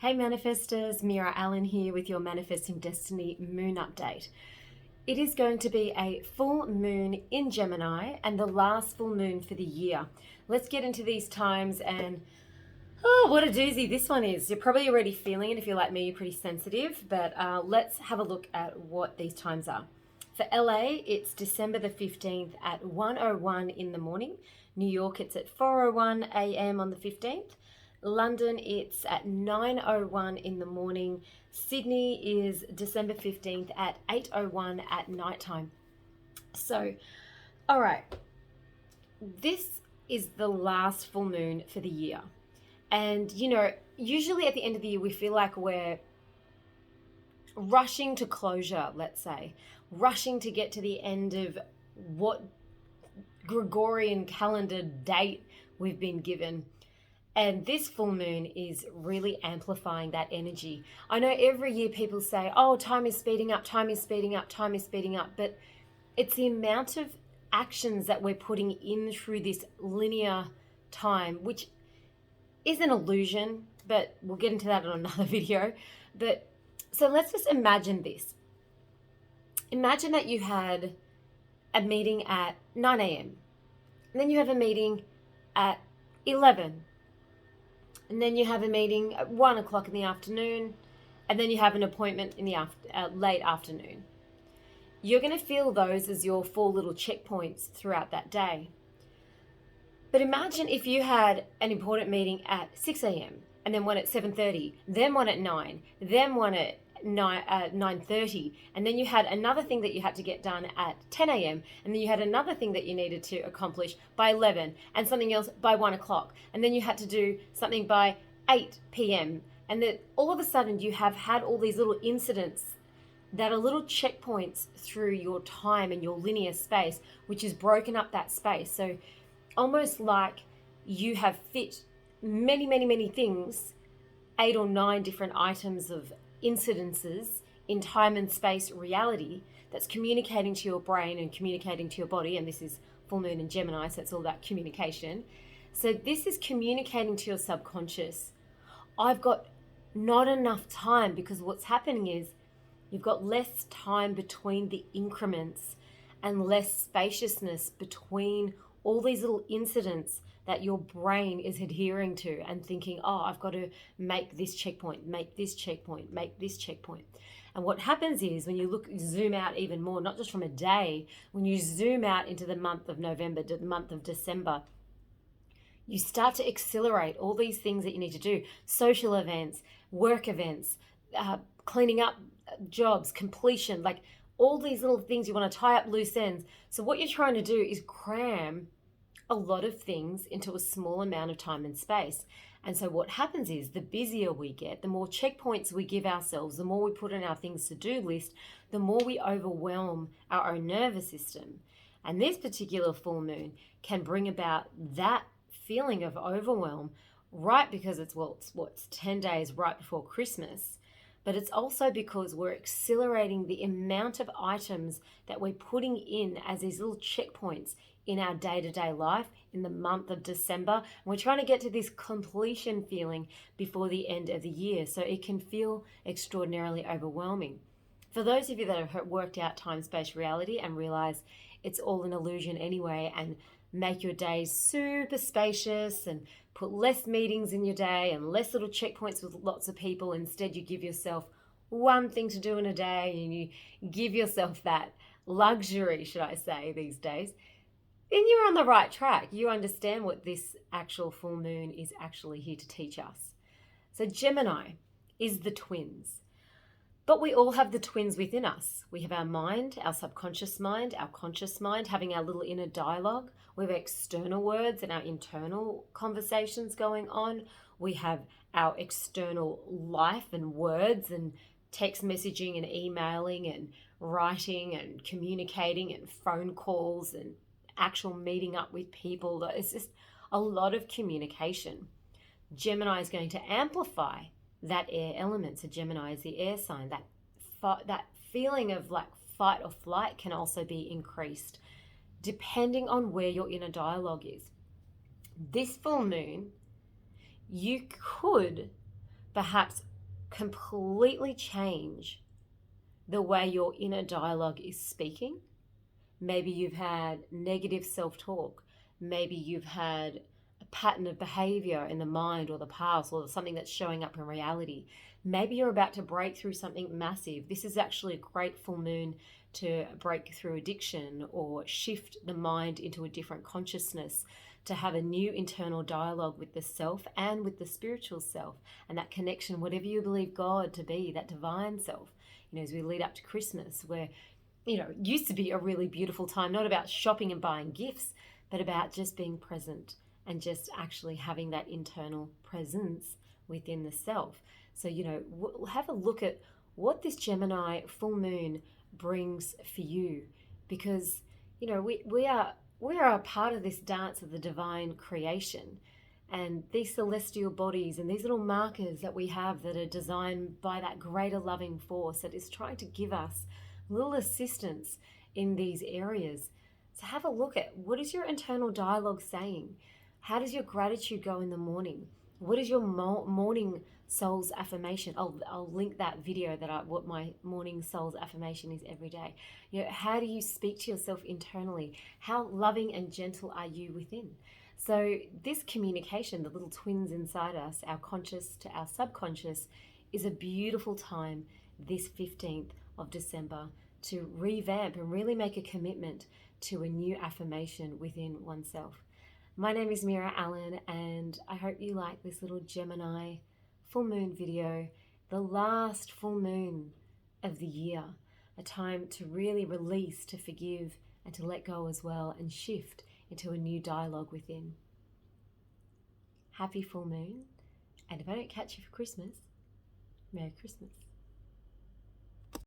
Hey manifestors, Meera Allen here with your Manifesting Destiny Moon Update. It is going to be a full moon in Gemini and the last full moon for the year. Let's get into these times and what a doozy this one is. You're probably already feeling it if you're like me, you're pretty sensitive, but let's have a look at what these times are. For LA, it's December the 15th at 1:01 in the morning. New York, it's at 4:01 a.m. on the 15th. London, it's at 9:01 in the morning. Sydney is December 15th at 8:01 at nighttime. So, all right, this is the last full moon for the year. And, usually at the end of the year, we feel like we're rushing to closure, let's say, rushing to get to the end of what Gregorian calendar date we've been given. And this full moon is really amplifying that energy. I know every year people say, oh, time is speeding up, time is speeding up, time is speeding up. But it's the amount of actions that we're putting in through this linear time, which is an illusion, but we'll get into that on another video. But so let's just imagine this. Imagine that you had a meeting at 9 a.m. And then you have a meeting at 11. And then you have a meeting at 1 o'clock in the afternoon, and then you have an appointment in the late afternoon. You're going to feel those as your 4 little checkpoints throughout that day. But imagine if you had an important meeting at 6 a.m. and then one at 7:30, then one at 9, then one at 9:30, and then you had another thing that you had to get done at 10 a.m. and then you had another thing that you needed to accomplish by 11 and something else by 1 o'clock, and then you had to do something by 8 p.m. and then all of a sudden you have had all these little incidents that are little checkpoints through your time and your linear space, which has broken up that space. So almost like you have fit many things, 8 or 9 different items of incidences in time and space reality that's communicating to your brain and communicating to your body. And this is full moon in Gemini, so it's all about communication. So this is communicating to your subconscious. I've got not enough time, because what's happening is you've got less time between the increments and less spaciousness between all these little incidents that your brain is adhering to and thinking, oh, I've got to make this checkpoint, make this checkpoint, make this checkpoint. And what happens is when you zoom out even more, not just from a day, when you zoom out into the month of November, to the month of December, you start to accelerate all these things that you need to do, social events, work events, cleaning up jobs, completion, like all these little things. You want to tie up loose ends. So what you're trying to do is cram a lot of things into a small amount of time and space. And so what happens is the busier we get, the more checkpoints we give ourselves, the more we put in our things to do list, the more we overwhelm our own nervous system. And this particular full moon can bring about that feeling of overwhelm, right? Because it's 10 days right before Christmas. But it's also because we're accelerating the amount of items that we're putting in as these little checkpoints in our day-to-day life in the month of December. And we're trying to get to this completion feeling before the end of the year. So it can feel extraordinarily overwhelming. For those of you that have worked out time-space reality and realize it's all an illusion anyway, and make your days super spacious and put less meetings in your day and less little checkpoints with lots of people. Instead, you give yourself one thing to do in a day and you give yourself that luxury, should I say, these days. Then you're on the right track. You understand what this actual full moon is actually here to teach us. So Gemini is the twins. But we all have the twins within us. We have our mind, our subconscious mind, our conscious mind, having our little inner dialogue. We have external words and our internal conversations going on. We have our external life and words and text messaging and emailing and writing and communicating and phone calls and actual meeting up with people. It's just a lot of communication. Gemini is going to amplify that air element. So Gemini is the air sign. That feeling of like fight or flight can also be increased depending on where your inner dialogue is. This full moon, you could perhaps completely change the way your inner dialogue is speaking. Maybe you've had negative self-talk. Maybe you've had a pattern of behavior in the mind or the past, or something that's showing up in reality. Maybe you're about to break through something massive. This is actually a great full moon to break through addiction or shift the mind into a different consciousness, to have a new internal dialogue with the self and with the spiritual self, and that connection, whatever you believe God to be, that divine self. As we lead up to Christmas, where it used to be a really beautiful time, not about shopping and buying gifts, but about just being present and just actually having that internal presence within the self. So, we'll have a look at what this Gemini full moon brings for you, because, we are a part of this dance of the divine creation. And these celestial bodies and these little markers that we have that are designed by that greater loving force that is trying to give us little assistance in these areas. So have a look at, what is your internal dialogue saying? How does your gratitude go in the morning? What is your morning soul's affirmation? I'll link that video what my morning soul's affirmation is every day. How do you speak to yourself internally? How loving and gentle are you within? So this communication, the little twins inside us, our conscious to our subconscious, is a beautiful time this 15th of December to revamp and really make a commitment to a new affirmation within oneself. My name is Meera Allen, and I hope you like this little Gemini full moon video, the last full moon of the year, a time to really release, to forgive, and to let go as well, and shift into a new dialogue within. Happy full moon, and if I don't catch you for Christmas, Merry Christmas.